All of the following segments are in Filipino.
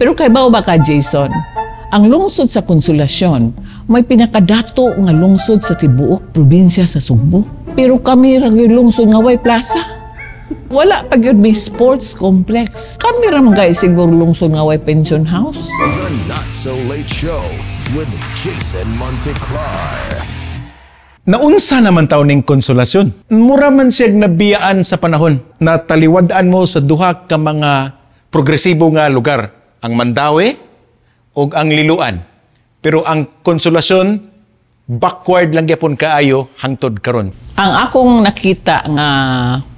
Pero kay bao ba ka, Jason? Ang lungsod sa Konsolasyon may pinakadato nga lungsod sa tibuok probinsya sa Sugbo. Pero kami ra gyud lungsod nga way plaza. Wala pa gyud may sports complex. Kami ra man kay siguro lungsod nga way pension house. The Not So Late Show with Jason Monteclar. Naunsa naman taon ning Konsolasyon. Mura man siyag nabiyaan sa panahon na taliwadaan mo sa duha ka mga progresibo nga lugar, ang Mandaue o ang Liloan. Pero ang Konsolasyon, backward lang gyapon kaayo hangtod karon. Ang akong nakita nga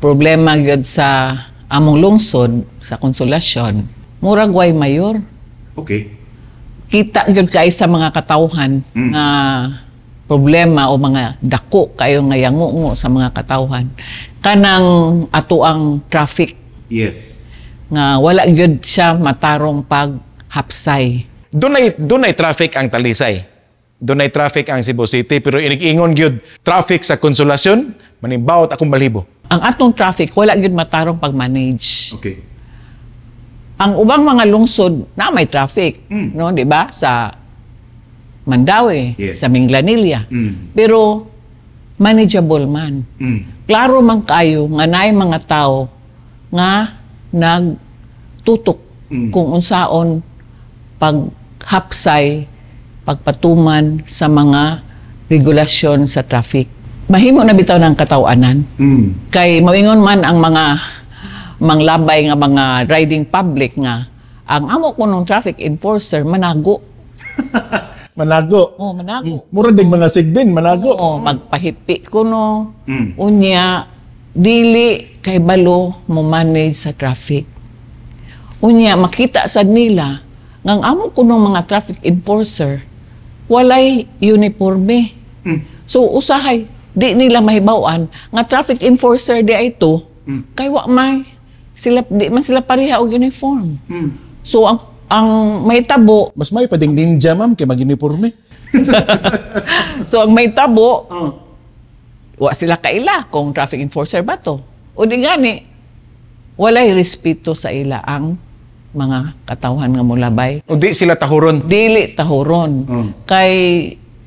problema gyud sa among lungsod sa Konsolasyon, murag way mayor. Okay. Kita gyud kay sa mga katawhan nga problema o mga dako kayo nga yangungo sa mga katawhan. Kanang ato ang traffic. Yes. Nga wala gyud siya matarong paghapsay. Dunay traffic ang Talisay. Dunay traffic ang Cebu City, pero inig-ingon gyud traffic sa Konsolasyon, manimbawot akong balibo. Ang atong traffic wala gyud matarong pag-manage. Okay. Ang ubang mga lungsod na may traffic, no, di ba? Sa Mandaue, Yes. sa Minglanilla. Pero manageable man. Klaro man kayo nga naay mga tao nga nagtutok kung unsaon paghapsay, pagpatuman sa mga regulasyon sa traffic. Mahimo na bitaw ng katawanan. Kay moingon man ang mga manglabay nga mga riding public nga ang amo ko nung traffic enforcer manago. Manago. Oh, manago. Mura ding mga sigbin, manago. Oo, magpahipi ko no. Unya, dili kay balo mo manage sa traffic. Unya, makita sad nila ngang amo ko ng mga traffic enforcer walay uniforme. So usahay di nila mahibaw-an nga traffic enforcer di ay ito kay wa may sila di man sila pareha og uniform. So ang may tabo, Mas may pading ninja, ma'am, kay mag-uniforme. so ang may tabo, wa sila kaila kung traffic enforcer ba to. O di gani, walay respeto sa ila ang mga katawhan nga mulabay. O di sila tahuron. Dili tahuron. Kay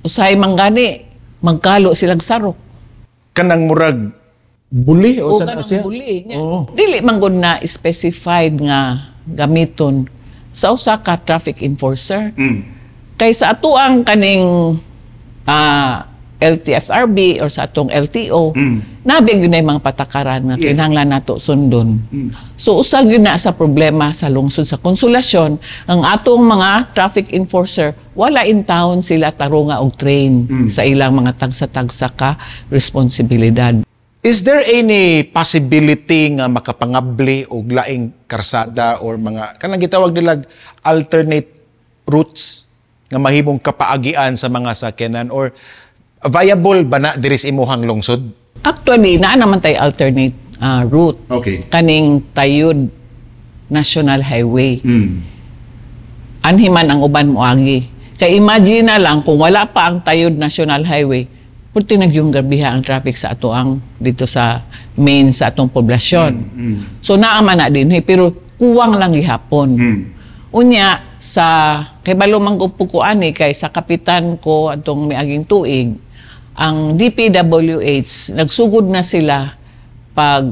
usahay man gani, magkalo silang sarok. Kanang murag buli o O san kanang asya? buli niya. Oo. Dili man gud na specified nga gamiton sa usa ka traffic enforcer. Kay sa ato ang kaning LTFRB or sa atong LTO, nabig yun na yung mga patakaran nga Yes. kinahanglan nato sundon. So usag yun na sa problema sa lungsod sa Konsolasyon, ang atong mga traffic enforcer, wala in town sila tarunga og train sa ilang mga tagsa-tagsa ka responsibilidad. Is there any possibility nga makapangabli og laing karsada or mga kanang gitawag nila alternate routes nga mahimong kapaagian sa mga sakyanan or viable ba na diri sa imuhang lungsod? Actually, naa naman tayo alternate route. Okay. Kaning Tayud National Highway. Anhiman ang uban mo agi. Kay imagine na lang kung wala pa ang Tayud National Highway, purti nagyong gabiha ang traffic sa ato ang dito sa main sa atong poblasyon. So naaman na din, pero kuwang lang gihapon. Unya sa kay balo manggupukuan kay sa kapitan ko atong miaging tuig, ang DPWH nagsugod na sila pag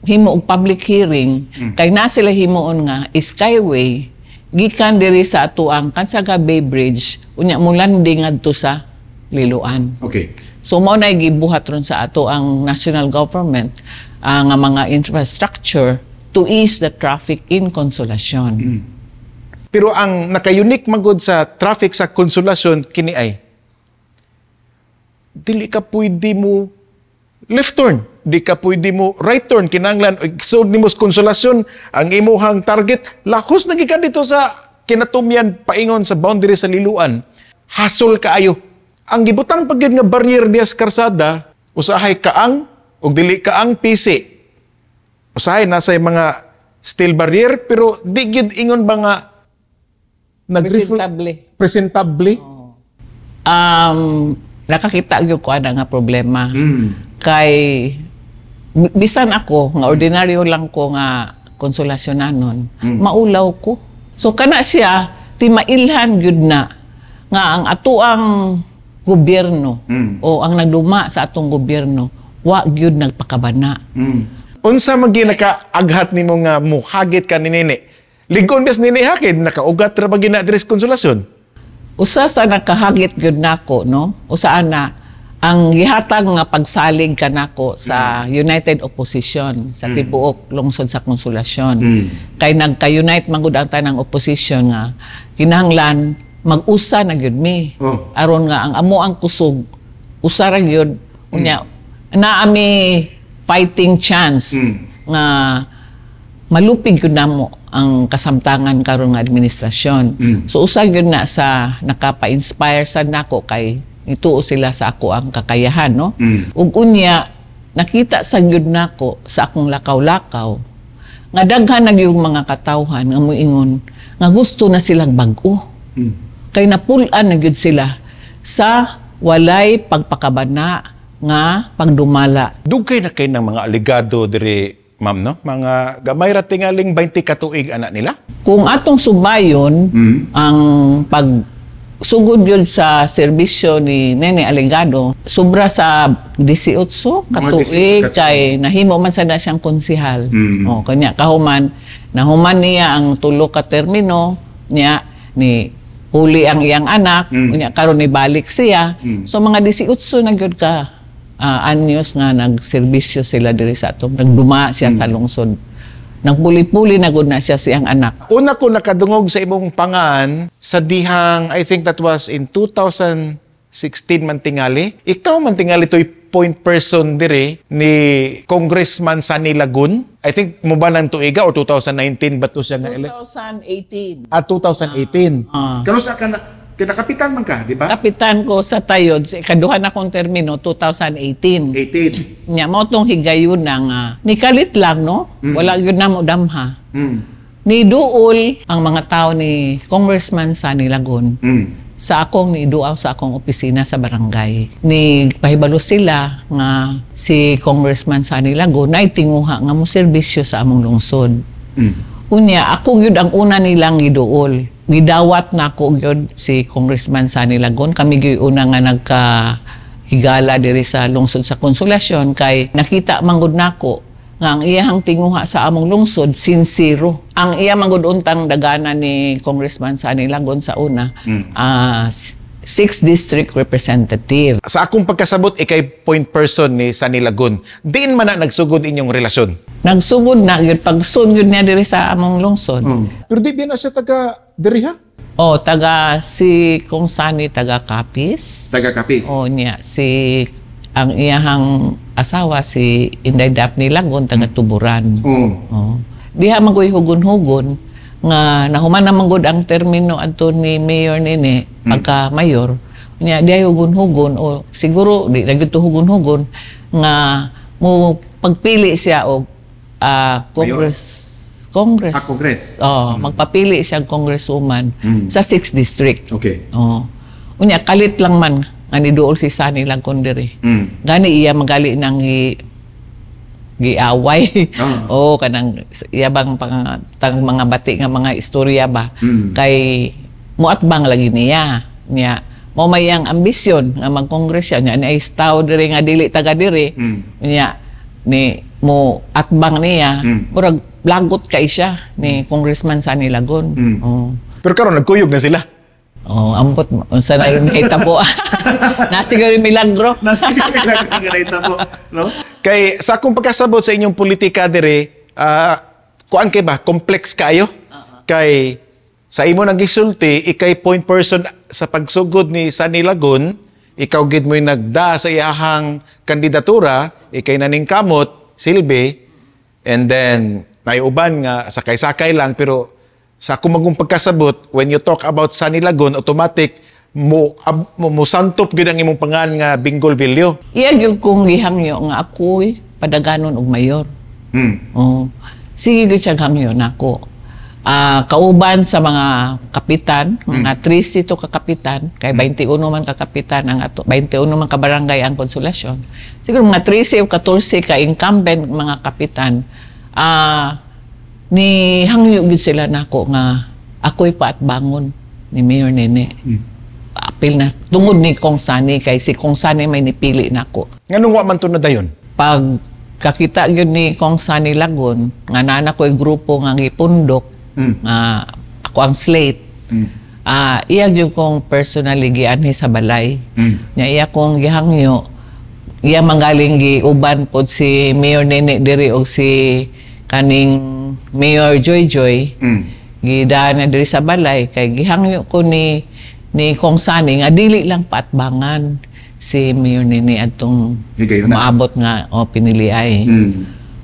himo og public hearing kay na sila himuon nga Skyway gikan diri sa ato ang Kansaga Bay Bridge unya mo landing ngadto sa Liloan. Okay. So mao na gibuhat ron sa ato ang national government nga mga infrastructure to ease the traffic in Konsolasyon. Pero ang naka-unique magod sa traffic sa Konsolasyon kini ay dili ka pwede mo left turn, di ka pwede mo right turn kinahanglan so nimo sa Konsolasyon ang imuhang target lakos na gikan dito sa Kinatumyan paingon sa boundary sa Liloan. Hassle kaayo. Ang gibutang pagyud nga barrier diya sa karsada usahay kaang ug dili kaang PC. Usahay nasa mga steel barrier pero di gyud ingon ba nga presentable. Nakakita gyud ko ana nga problema. Kay bisan ako nga ordinaryo lang ko nga konsolasyonanon, maulaw ko. So kana siya, ti mailhan gyud na nga ang atuang gobyerno o ang nagduma sa atong gobyerno, wa gyud nagpakabana. Unsa man ginakaaghat nimo nga muhagit ka ni nini? Ligon bes nini hakid nakaugat ra ba gina diri sa konsolasyon? Usa sa nakahagit gyud nako, no? Usa na ang gihatag nga pagsalig kanako sa United Opposition sa tibuok lungsod sa Konsolasyon. Kay nagka-unite man gud ang tanang opposition nga kinahanglan mag-usa na gyud mi. Aron nga ang amo ang kusog usa ra gyud unya naa mi fighting chance nga malupig gyud namo ang kasamtangan karon nga administrasyon. So usa gyud na sa nakapa-inspire sad nako kay ituo sila sa ako ang kakayahan, no? Ug unya nakita sa gyud nako sa akong lakaw-lakaw nga daghan na yung mga katawhan nga moingon nga gusto na silang bag-o. Kay napulan na gyud sila sa walay pagpakabana nga pagdumala. Dugay na kay ng mga aligado diri, ma'am, no? Mga gamay ra tingaling 20 ka tuig anak nila. Kung atong subayon ang pagsugod yun sa serbisyo ni Nene Aligado, sobra sa 18 katuig kay nahimo man sana siyang konsihal. O kanya kahuman nahuman niya ang tulo ka termino niya ni huli ang iyang anak, unya karon ni balik siya. So mga 18 na gyud ka anyos nga nagserbisyo sila diri sa atong nagduma siya sa lungsod. Nagpuli-puli na gud na siya siyang anak. Una ko nakadungog sa imong pangan sa dihang, I think that was in 2016 man tingali. Ikaw man tingali to'y point person dire ni Congressman Sunny Lagun. I think mo ba ng tuiga o 2019 ba to siya nga 2018. 2018. Kano sa kinakapitan man ka, di ba? Kapitan ko sa Tayod, ikaduha na kong termino 2018. 18. Nya mo tong higayon na nikalit lang, no? Wala yun na mo damha. Ni duol ang mga tao ni Congressman Sunny Lagun sa akong niduaw sa akong opisina sa barangay. Ni pahibalo sila nga si Congressman Sunny Lagun na itinguha nga mo serbisyo sa among lungsod. Unya, ako yun ang una nilang giduol. Gidawat na ako yun si Congressman Sunny Lagun. Kami gyud una nga nagkahigala diri sa lungsod sa Konsolasyon kay nakita manggod nako nga ang iyang tinguha sa among lungsod sincero. Ang iya manggod untang dagana ni Congressman Sunny Lagun sa una 6th District Representative. Sa akong pagkasabot, ikay point person ni Sunny Lagun. Diin man na nagsugod inyong relasyon? Nagsugod na yun. Pagsugod yun niya diri sa among lungsod. Pero di ba na siya taga diri ha? O, si Kong Sunny taga Capiz. Taga Capiz. O niya, ang iyahang asawa, si Inday Daphne Lagun, taga Tuburan. O. Diha magoy hugon-hugon nga nahuman naman gud ang termino adto ni Mayor Nene pagka mayor niya diay hugon-hugon o siguro di na gyud hugon-hugon nga mo pagpili siya og Congress. Magpapili siya congresswoman sa 6th district. Okay. Unya kalit lang man nga niduol si Sunny Lagun diri. Gani iya magali nang giaway. Kanang iyabang mga bati nga mga istorya ba kay muatbang lagi niya mo mayang ambisyon nga magkongres siya nya ay tao diri nga dili taga diri nya ni mo atbang niya murag blagot kay siya ni Congressman Sunny Lagun. Pero karon nagkuyog na sila. Ambot mo. Unsa na rin hitabo. Nasiguro milagro. Nasiguro milagro no? Kay sa akong pagkasabot sa inyong politika dire, kuan kay ba complex kayo? Kay sa imo nang gisulti, ikay point person sa pagsugod ni Sunny Lagun, ikaw gid mo'y nagda sa iyahang kandidatura, ikay naning kamot, silbi, and then may uban nga sakay-sakay lang pero sa kumagong pagkasabot, when you talk about Sunny Lagun, automatic mo santop gid ang imong pangalan nga Binggol Villo. Iya gyud kong gihangyo nga ako'y padaganon og mayor. Sige gyud siya hangyo nako. Kauban sa mga kapitan, mga 13 to ka kapitan, kay 21 man ka kapitan ang ato, 21 man ka barangay ang Konsolasyon. Siguro mga 13 o 14 ka incumbent mga kapitan. ni hangyo gid sila nako nga ako'y paatbangon ni Mayor Nene. Apil na tungod ni Kong Sani kay si Kong Sani may nipili nako. Nganong wa man to na dayon? Pag kakita yun ni Kong Sani Lagon, nga nana ko yung grupo nga gipundok, nga ako ang slate, iya yung kong personally gianhi sa balay. Nya iya kong gihangyo, iya manggaling giuban pod si Mayor Nene diri o si kaning Mayor Joy Joy, gidaan na diri sa balay, kay gihangyo ko ni Kong Sani nga dili lang paatbangan si Mayor Nene atong maabot nga pinili ay.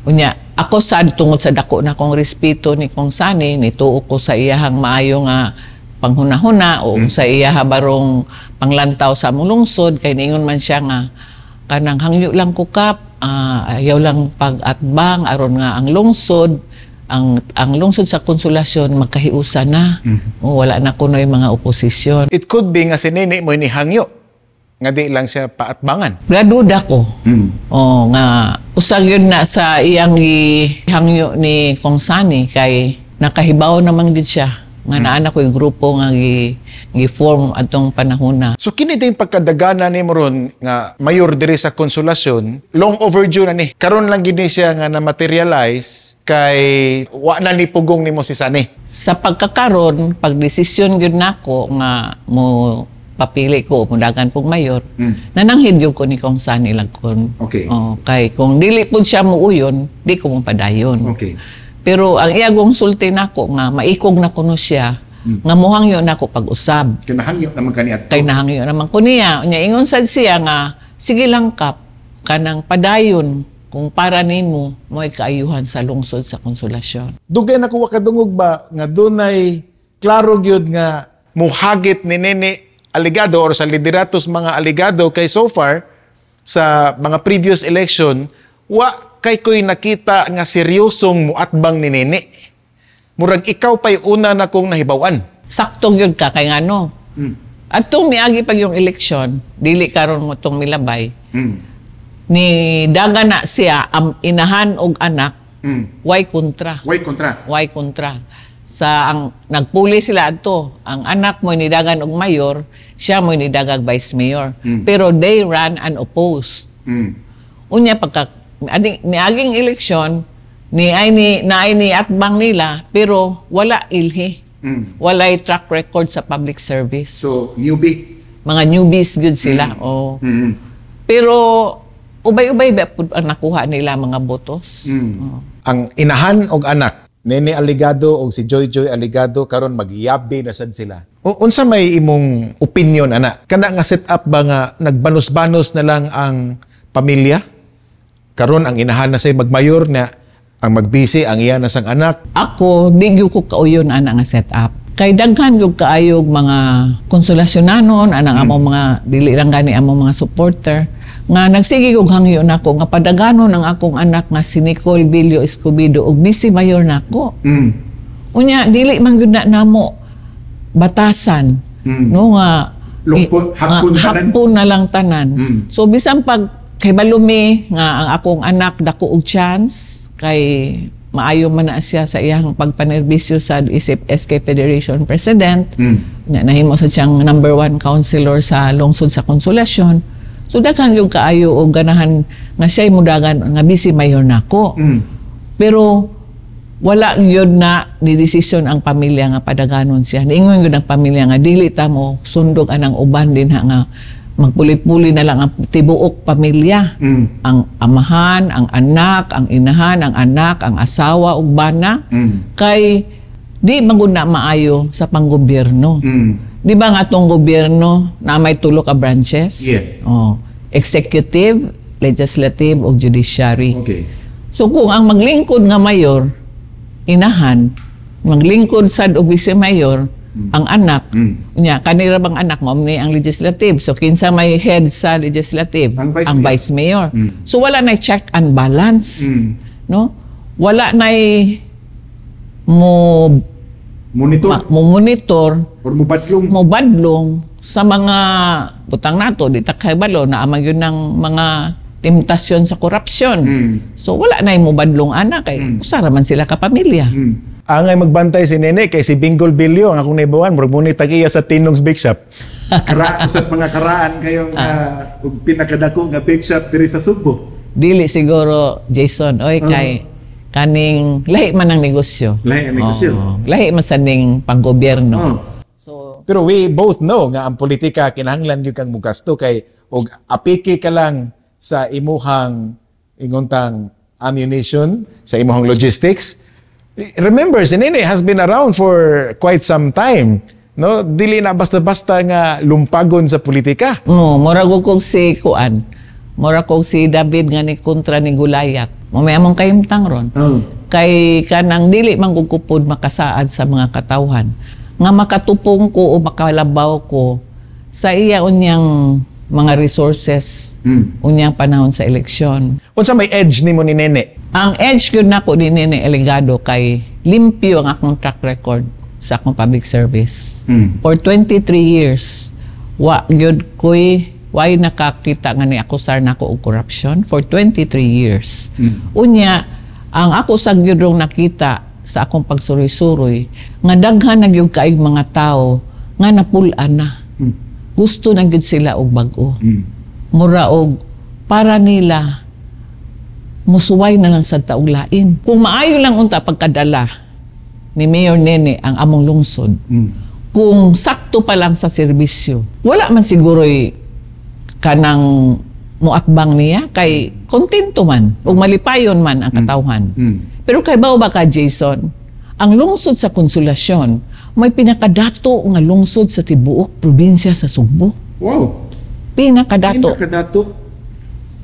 Unya, ako sad tungod sa dako na kong respeto ni Kong Sani, nituo ko sa iyahang maayo nga panghuna-huna o sa iyaha barong panglantaw sa among lungsod, kay ningon man siya nga kanang hangyo lang ko kap, ayaw lang pag-atbang aron nga ang lungsod sa Konsolasyon magkahiusa na. Wala na kuno yung mga oposisyon. It could be nga si Nene mo ni hangyo nga di lang siya paatbangan. Gaduda ko. Nga usag yun na sa iyang hangyo ni Kong Sani kay nakahibaw naman gid siya nga naana ko yung grupo nga gi-form atong panahon na. So kini din pagkadagana ni mo ron nga mayor diri sa Konsolasyon, long overdue na ni. Karon lang gid ni siya nga na materialize kay wa na ni pugong nimo si Sani. Sa pagkakaron, pagdesisyon gyud nako nga mo papili ko mudagan kong mayor, nananghid yung ko ni Kong Sani Lagon. Okay. Kay kung dili pud siya muuyon, di ko mo padayon. Okay. Pero ang iyagong sulti nako nga maikog na kuno siya, nga mohangyo nako pag-usab. Kay nahangyo naman kani adto. Kay nahangyo naman ko niya. Nya ingon sad siya nga sige lang kap kanang padayon kung para nimo mo'y kaayuhan sa lungsod sa Konsolasyon. Dugay na ko wakadungog ba nga dunay klaro gyud nga muhagit ni Nene Aligado or sa lideratos mga aligado kay so far sa mga previous election wa kay ko'y nakita nga seryosong muatbang ni Nene. Murag ikaw pa'y una na kong nahibawan. Sakto yun ka kay ngano. At itong miagi pag yung eleksyon, dili karon mo itong milabay, ni daga na siya ang inahan og anak, why kontra. Why kontra? Why kontra. Sa ang nagpuli sila adto, ang anak mo nidagan og mayor, siya mo nidagag vice mayor. Pero they ran unopposed. Unya pagka niaging eleksyon, naay ni atbang nila, pero wala ilhi. Walay track record sa public service. So, newbie? Mga newbies good sila. Pero ubay-ubay ba ang nakuha nila mga botos? Ang inahan og anak, Nene Aligado o si Joy Joy Aligado, karon magyabi na sad sila. Unsa may imong opinion, ana? Kana nga set up ba nga nagbanos-banos na lang ang pamilya? Karon ang inahan na say magmayor na ang magbisi ang iya na sang anak. Ako, di gyud ko kauyon ana nga setup. Kay daghan gyud kaayog mga konsolasyonanon, anang among mga dili lang gani among mga supporter nga nagsige og hangyo nako nga padaganon ang akong anak nga si Nicole Bilio Escobedo og vice mayor nako. Unya dili man gyud na namo batasan no nga hapon na lang tanan. So bisan pag kay balumi nga ang akong anak dako og chance kay maayo man na siya sa iyang pagpanerbisyo sa isip SK Federation President. Nahimo sa siyang number 1 councilor sa lungsod sa Konsolasyon. So daghan yung kaayo o ganahan nga siya'y mudagan nga vice mayor nako. Pero wala yun na ni-desisyon ang pamilya nga padaganon siya. Niingon yun ang pamilya nga dili ta mo sundog anang uban din nga magpuli-puli na lang ang tibuok pamilya. Ang amahan, ang anak, ang inahan, ang anak, ang asawa ug bana. Kay di maguna maayo sa panggobyerno. Di ba nga itong gobyerno na may tulo ka branches? Yes. Executive, legislative, o judiciary. Okay. So kung ang maglingkod nga mayor, inahan, maglingkod sa vice mayor, ang anak, niya, kanira bang anak mo, ang legislative. So kinsa may head sa legislative? Ang vice mayor. So wala na check and balance. No? Wala na monitor or mobadlong sa mga butang nato di ta kay balo na amang yun ng mga temptasyon sa korupsyon. So wala na mo badlong anak kay usara man sila ka pamilya. Angay magbantay si Nene kay si Bingol Bilyo ang akong naibawan murag muni tag-iya sa Tinong's Bake Shop. Usas mga karaan kayong pinakadako nga bake shop diri sa Subo. Dili siguro Jason oy kay kaning lahi man ang negosyo. Lahi ang negosyo. Lahi man sa ning panggobyerno. So Pero we both know nga ang politika kinahanglan gyud kang mugasto kay og apiki ka lang sa imuhang ingontang ammunition, sa imuhang logistics. Remember, si Nene has been around for quite some time. No, dili na basta-basta nga lumpagon sa politika. mura ko si Kuan. Mura ko si David nga ni kontra ni Goliath. Mamaya mong kayimtang ron. Kay kanang dili man gugupod makasaad sa mga katawhan. Nga makatupong ko o makalabaw ko sa iya unyang mga resources, unyang panahon sa eleksyon. Unsa may edge nimo ni Nene? Ang edge gyud nako din ni Eligado kay limpyo ang akong track record sa akong public service. For 23 years, wa gyud ko'y way nakakita nga ni akusar nako og corruption for 23 years. Unya, ang ako sa gyud rong nakita sa akong pagsuroy-suroy nga daghan na gyud kaayong mga tao nga napul-an na. Gusto na gyud sila og bag-o. Mura og para nila musuway na lang sa taong lain. Kung maayo lang unta pagkadala ni Mayor Nene ang among lungsod, kung sakto pa lang sa serbisyo, wala man siguro'y kanang muatbang niya, kay kontento man, o malipayon man ang katawhan. Pero kay ba ka, Jason, ang lungsod sa Konsolasyon, may pinakadato nga lungsod sa tibuok probinsya sa Sugbo. Wow. Pinakadato.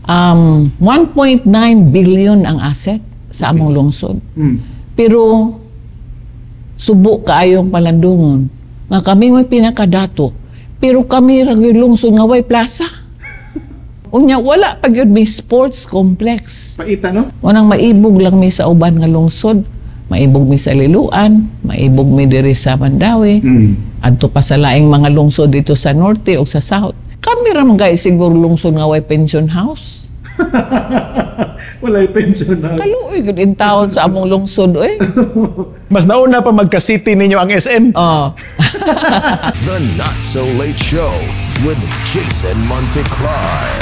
1.9 billion ang asset sa among lungsod. Pero subo kaayong palandungon nga kami may pinakadato pero kami ra gyud lungsod nga way plaza. Unya wala pa gyud may sports complex. Paita no? Unang maibog lang mi sa uban nga lungsod. Maibog mi sa Liluan, maibog mi diri sa Mandawi. Adto pa sa laing mga lungsod dito sa norte o sa south. Kami ra man guys siguro lungsod nga way pension house. Walay pension house. Kaluoy gud in town sa among lungsod oy. Mas nauna pa magka-city ninyo ang SM. The Not So Late Show with Jason Monteclar.